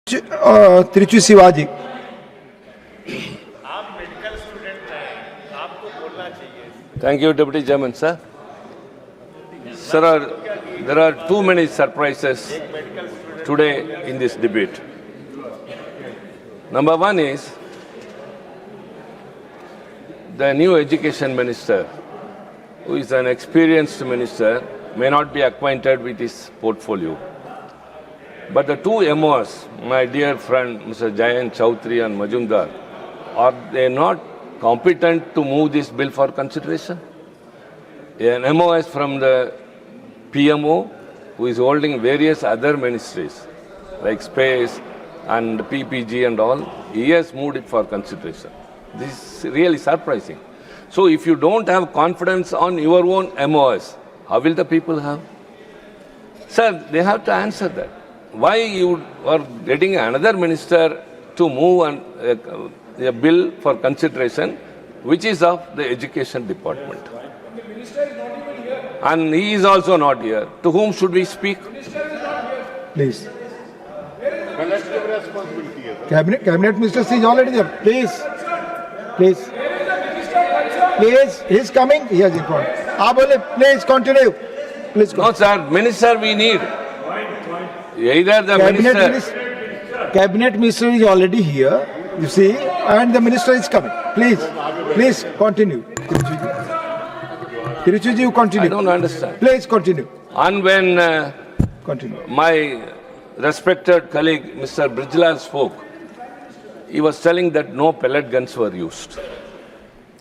त्रिचु शिवाजी। आप medical student हैं, आपको बोलना चाहिए। Thank you, Deputy Chairman, sir. Sir, there are too many surprises today in this debate. Number one is the new education minister, who is an experienced minister, may not be acquainted with his portfolio. But the two MOs, my dear friend Mr. Jayant Chowdhury and Majumdar, are they not competent to move this bill for consideration? An MOS from the PMO, who is holding various other ministries like space and PPG and all, he has moved it for consideration. This is really surprising. So if you don't have confidence on your own MOS, how will the people have? Sir, they have to answer that. Why you are getting another minister to move a bill for consideration, which is of the education department? The minister is not even here. And he is also not here. To whom should we speak? Minister is not here. Please. Collective responsibility है। Cabinet minister is already there. Please. Please. Where is the minister concerned? Please. He is coming. He has informed. Abole, please continue. Please No, continue. sir. Minister we need. Either the Cabinet minister is already here, you see, and the minister is coming. Please continue. Tiruchuji, you continue. I don't understand. Please continue. And when Continue. my respected colleague Mr. Brijlal spoke, he was telling that no pellet guns were used.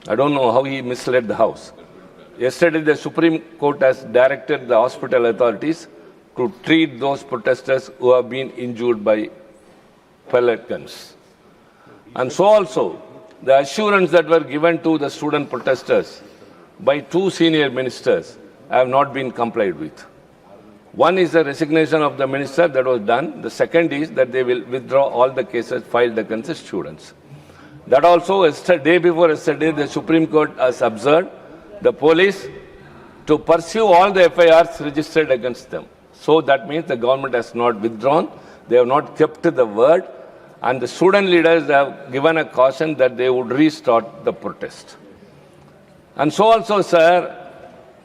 I don't know how he misled the House. Yesterday, the Supreme Court has directed the hospital authorities to treat those protesters who have been injured by pellet guns. And so also, the assurance that were given to the student protesters by two senior ministers have not been complied with. One is the resignation of the minister that was done. The second is that they will withdraw all the cases filed against the students. That also, day before yesterday, the Supreme Court has observed the police to pursue all the FIRs registered against them. So that means the government has not withdrawn, they have not kept the word, and the student leaders have given a caution that they would restart the protest. And so also, sir,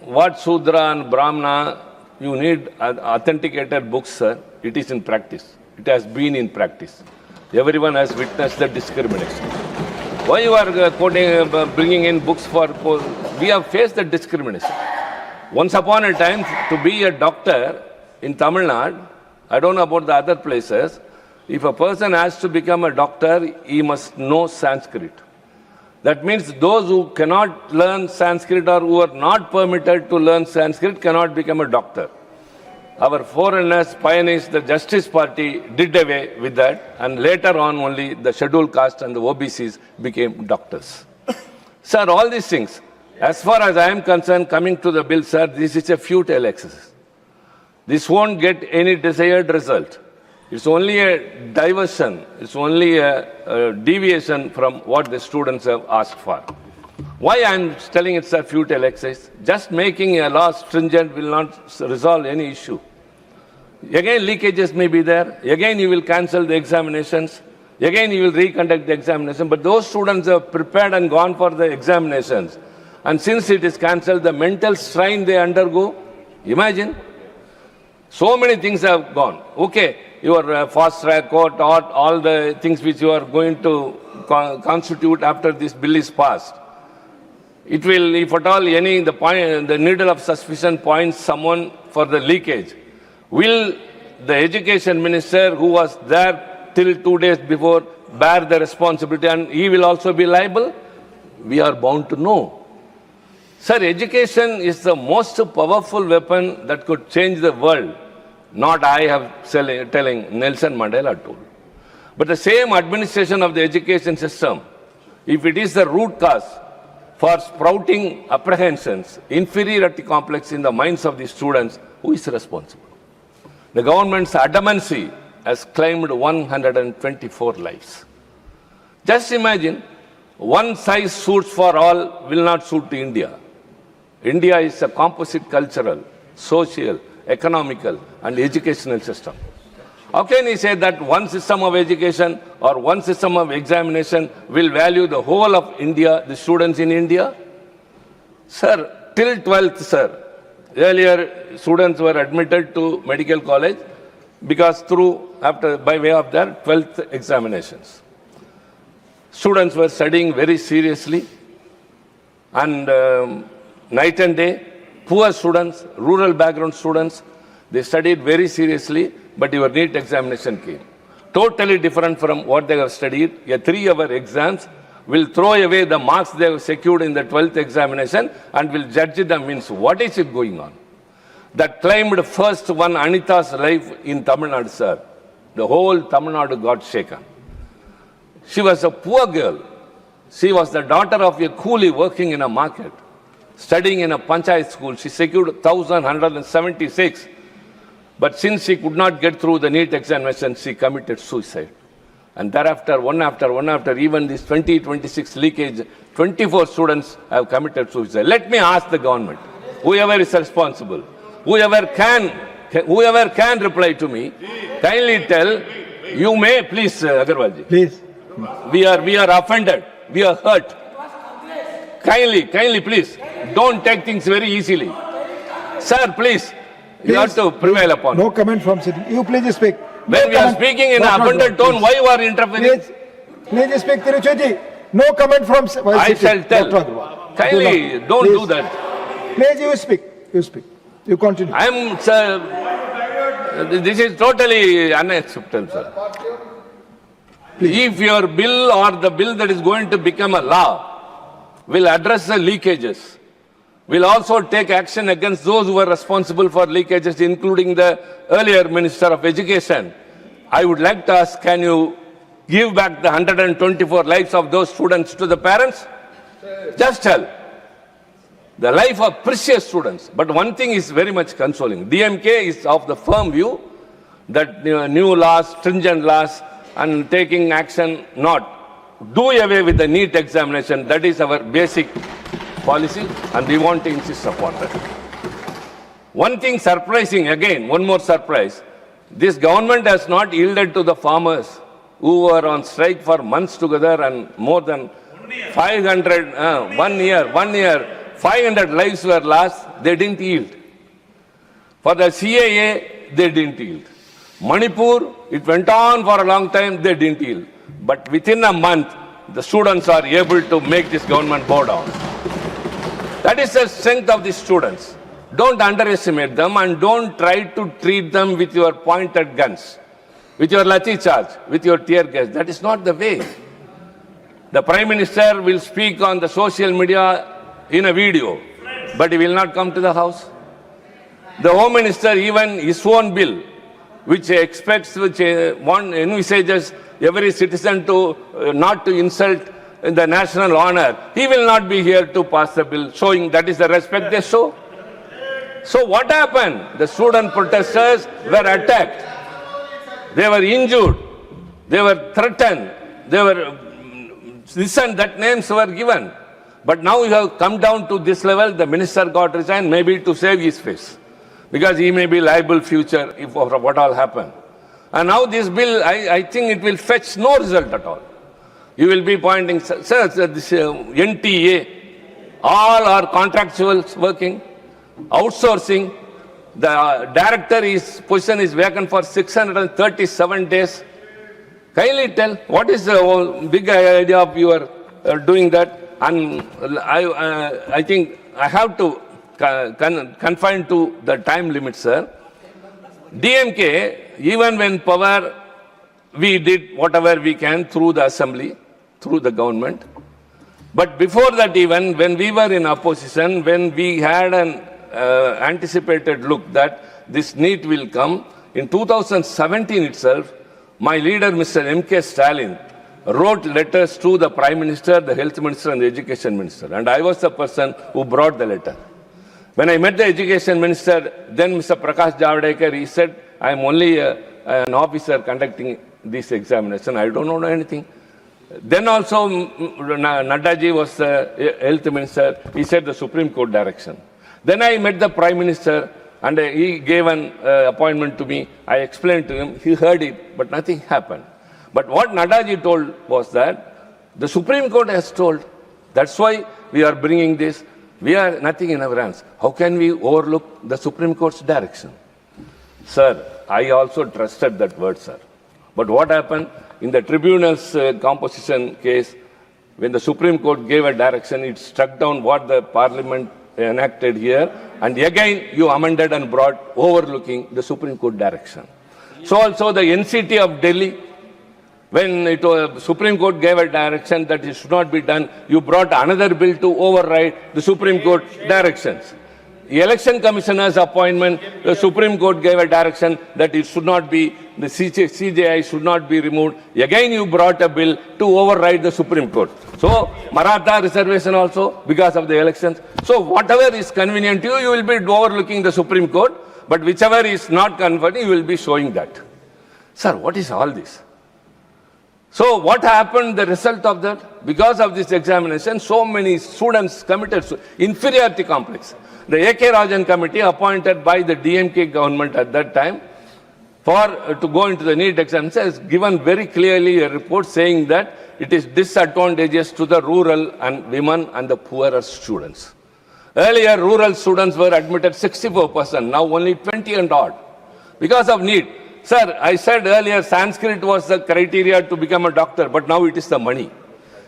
what Sudra and Brahmana, you need authenticated books, sir. It is in practice. It has been in practice. Everyone has witnessed the discrimination. Why you are bringing in books for... We have faced the discrimination. Once upon a time, to be a doctor in Tamil Nadu, I don't know about the other places, if a person has to become a doctor, he must know Sanskrit. That means those who cannot learn Sanskrit or who are not permitted to learn Sanskrit cannot become a doctor. Our foreigners, pioneers, the Justice Party did away with that, and later on only the scheduled caste and the OBCs became doctors. Sir, all these things, as far as I am concerned, coming to the bill, sir, this is a futile exercise. This won't get any desired result. It's only a diversion. It's only a deviation from what the students have asked for. Why I'm telling it's a futile exercise? Just making a law stringent will not resolve any issue. Again, leakages may be there. Again, you will cancel the examinations. Again, you will reconduct the examination. But those students have prepared and gone for the examinations. And since it is cancelled, the mental strain they undergo, imagine. So many things have gone. Okay, your fast track court, all the things which you are going to constitute after this bill is passed. It will, if at all, the needle of suspicion points someone for the leakage. Will the education minister who was there till 2 days before bear the responsibility and he will also be liable? We are bound to know. Sir, education is the most powerful weapon that could change the world. Not I have telling, Nelson Mandela told. But the same administration of the education system, if it is the root cause for sprouting apprehensions, inferiority complex in the minds of the students, who is responsible? The government's adamancy has claimed 124 lives. Just imagine, one size suits for all will not suit India. India is a composite cultural, social, economical and educational system. How can he say that one system of education or one system of examination will value the whole of India, the students in India? Sir, till 12th, sir, earlier students were admitted to medical college because by way of their 12th examinations. Students were studying very seriously and night and day, poor students, rural background students, they studied very seriously, but your NEET examination came. Totally different from what they have studied. A 3-hour exams will throw away the marks they have secured in the 12th examination and will judge them. Means what is it going on? That claimed first one Anita's life in Tamil Nadu, sir. The whole Tamil Nadu got shaken. She was a poor girl. She was the daughter of a coolie working in a market, studying in a panchayat school. She secured 1,176. But since she could not get through the NEET examination, she committed suicide. And thereafter, one after, even this 2026 leakage, 24 students have committed suicide. Let me ask the government, whoever is responsible, whoever can reply to me, kindly tell, you may, please, Agarwalji. Please. We are offended. We are hurt. Kindly, please, don't take things very easily. Sir, please. You have to prevail upon. No comment from sitting. You please speak. When we are speaking in an offended tone, why you are interfering? Please speak, Tiruchoji. No comment from I shall tell. Kindly, don't do that. Please, you speak. You speak. You continue. This is totally unacceptable, sir. If your bill or the bill that is going to become a law will address the leakages, will also take action against those who were responsible for leakages, including the earlier Minister of Education, I would like to ask, can you give back the 124 lives of those students to the parents? Just tell. The life of precious students. But one thing is very much consoling. DMK is of the firm view that new laws, stringent laws, and taking action not do away with the NEET examination. That is our basic policy, and we want to insist upon that. One thing surprising, again, one more surprise. This government has not yielded to the farmers who were on strike for months together and more than 500, 1 year, 500 lives were lost. They didn't yield. For the CAA, they didn't yield. Manipur, it went on for a long time, they didn't yield. But within a month, the students are able to make this government bow down. That is the strength of the students. Don't underestimate them and don't try to treat them with your pointed guns, with your lathi charge, with your tear gas. That is not the way. The Prime Minister will speak on the social media in a video, but he will not come to the house. The Home Minister, even his own bill, which envisages every citizen to not to insult the national honor, he will not be here to pass the bill, showing that is the respect they show. So what happened? The student protesters were attacked. They were injured. They were threatened. They were this and that names were given. But now you have come down to this level. The minister got resigned, maybe to save his face, because he may be liable future if what all happened. And now this bill, I think it will fetch no result at all. You will be pointing, sir, this NTA, all are contractuals working, outsourcing. The director, his position is vacant for 637 days. Kindly tell, what is the big idea of your doing that? And I think I have to confine to the time limit, sir. DMK, even when power, we did whatever we can through the assembly, through the government. But before that, even when we were in opposition, when we had an anticipated look that this NEET will come, in 2017 itself, my leader, Mr. M.K. Stalin, wrote letters to the Prime Minister, the Health Minister, and the Education Minister. And I was the person who brought the letter. When I met the Education Minister, then Mr. Prakash Javadekar, he said, I am only an officer conducting this examination. I don't know anything. Then also, Naddaji was the Health Minister. He said the Supreme Court direction. Then I met the Prime Minister. And he gave an appointment to me. I explained to him. He heard it, but nothing happened. But what Nadaji told was that the Supreme Court has told, that's why we are bringing this. We are nothing in our hands. How can we overlook the Supreme Court's direction? Sir, I also trusted that word, sir. But what happened in the tribunal's composition case, when the Supreme Court gave a direction, it struck down what the Parliament enacted here, and again you amended and brought overlooking the Supreme Court direction. So also the NCT of Delhi, when it was, Supreme Court gave a direction that it should not be done, you brought another bill to override the Supreme Court directions. The Election Commissioner's appointment, the Supreme Court gave a direction that it should not be, the CJI should not be removed. Again, you brought a bill to override the Supreme Court. So, Maratha reservation also, because of the elections. So, whatever is convenient to you, you will be overlooking the Supreme Court. But whichever is not convenient, you will be showing that. Sir, what is all this? So, what happened, the result of that? Because of this examination, so many students committed inferiority complex. The A.K. Rajan committee appointed by the DMK government at that time to go into the NEET exams has given very clearly a report saying that it is disadvantageous to the rural and women and the poorer students. Earlier, rural students were admitted 64%, now only 20 and odd. Because of NEET. Sir, I said earlier Sanskrit was the criteria to become a doctor, but now it is the money.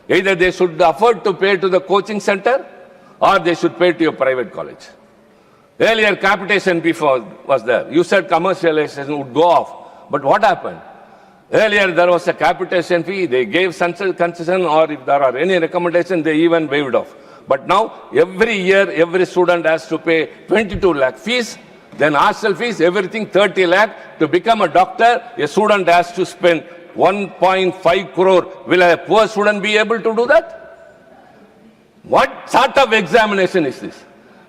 Either they should afford to pay to the coaching center or they should pay to your private college. Earlier, capitation before was there. You said commercialization would go off. But what happened? Earlier, there was a capitation fee. They gave concession, or if there are any recommendations, they even waived off. But now, every year, every student has to pay 22 lakh fees, then hostel fees, everything 30 lakh. To become a doctor, a student has to spend 1.5 crore. Will a poor student be able to do that? What sort of examination is this?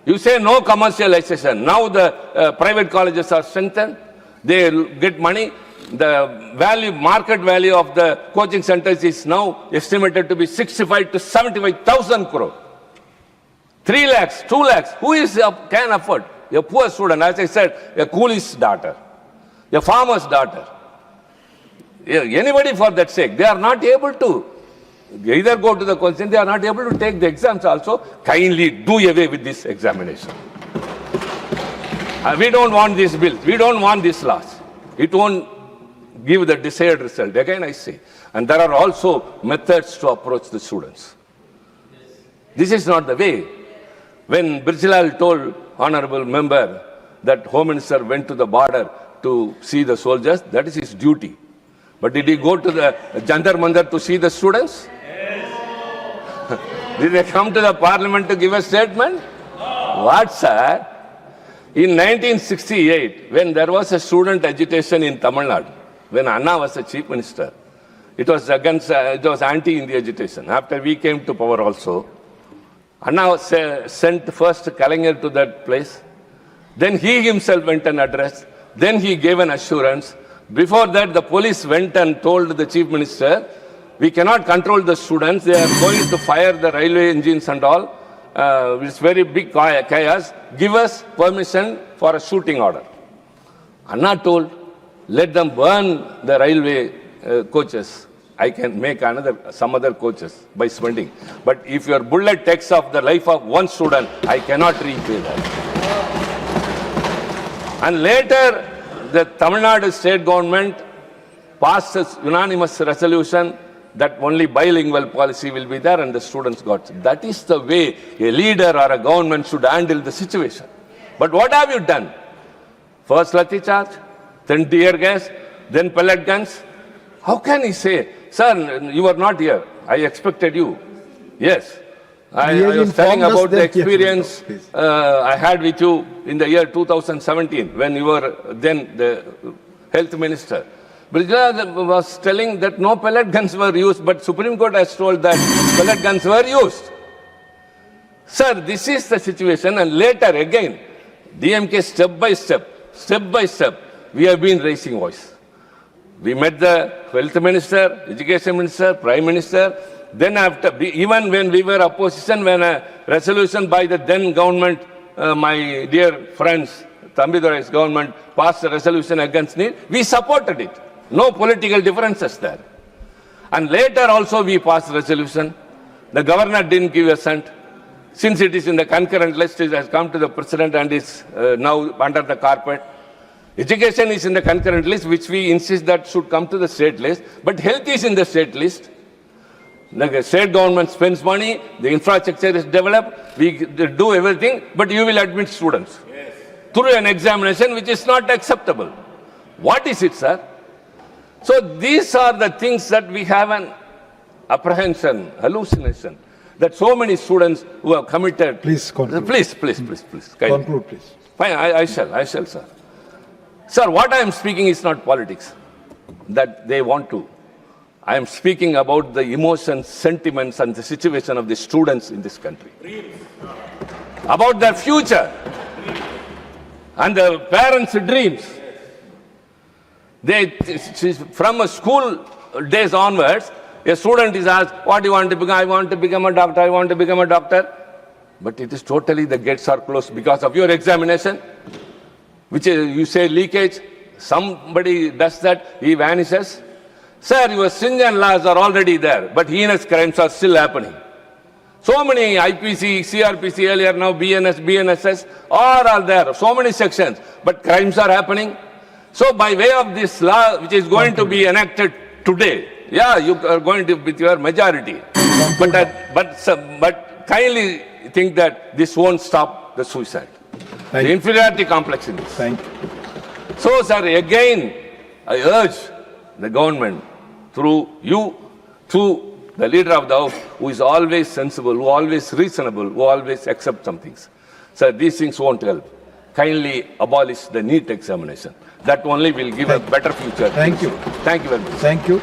You say no commercialization. Now the private colleges are strengthened. They get money. The market value of the coaching centers is now estimated to be 65 to 75,000 crore. 3 lakhs, 2 lakhs. Who can afford? A poor student, as I said, a coolie's daughter, a farmer's daughter. Anybody for that sake. They are not able to either go to the question, they are not able to take the exams also. Kindly do away with this examination. We don't want these bills. We don't want these laws. It won't give the desired result. Again, I say. And there are also methods to approach the students. This is not the way. When Brijlal told honorable member that Home Minister went to the border to see the soldiers, that is his duty. But did he go to the Jantar Mandar to see the students? Did they come to the parliament to give a statement? What, sir? In 1968, when there was a student agitation in Tamil Nadu, when Anna was the chief minister, it was anti-India agitation. After we came to power also, Anna sent first Kalaignar to that place. Then he himself went and addressed. Then he gave an assurance. Before that, the police went and told the chief minister, we cannot control the students. They are going to fire the railway engines and all. It's very big chaos. Give us permission for a shooting order. Anna told, let them burn the railway coaches. I can make some other coaches by spending. But if your bullet takes off the life of one student, I cannot repay that. And later, the Tamil Nadu state government passed a unanimous resolution that only bilingual policy will be there and the students got it. That is the way a leader or a government should handle the situation. But what have you done? First lathi charge, then tear gas, then pellet guns. How can he say, sir, you were not here. I expected you. Yes. I was telling about the experience I had with you in the year 2017 when you were then the health minister. Brijlal was telling that no pellet guns were used, but Supreme Court has told that pellet guns were used. Sir, this is the situation, and later again, DMK step by step, we have been raising voice. We met the health minister, education minister, prime minister. Then after, even when we were opposition, when a resolution by the then government, my dear friends, Thambidurai's government passed a resolution against NEET, we supported it. No political differences there. And later also we passed a resolution. The governor didn't give assent. Since it is in the concurrent list, it has come to the president and is now under the carpet. Education is in the concurrent list, which we insist that should come to the state list. But health is in the state list. The state government spends money, the infrastructure is developed, we do everything, but you will admit students through an examination which is not acceptable. What is it, sir? So these are the things that we have an apprehension, hallucination, that so many students who have committed. Please conclude. Please. Conclude, please. Fine, I shall, sir. Sir, what I am speaking is not politics, that they want to. I am speaking about the emotions, sentiments, and the situation of the students in this country. About their future and the parents' dreams. From a school days onwards, a student is asked, what do you want to become? I want to become a doctor, I want to become a doctor. But it is totally, the gates are closed because of your examination, which is, you say leakage. Somebody does that, he vanishes. Sir, your sins and laws are already there, but heinous crimes are still happening. So many IPC, CRPC earlier, now BNS, BNSS, all are there. So many sections, but crimes are happening. So by way of this law, which is going to be enacted today, yeah, you are going to with your majority. But kindly think that this won't stop the suicide. Thank the you. inferiority complex in this. Thank you. So, sir, again, I urge the government, through you, through the leader of the House, who is always sensible, who always reasonable, who always accepts some things. Sir, these things won't help. Kindly abolish the NEET examination. That only will give a better future. Thank you. Thank you very much. Thank you.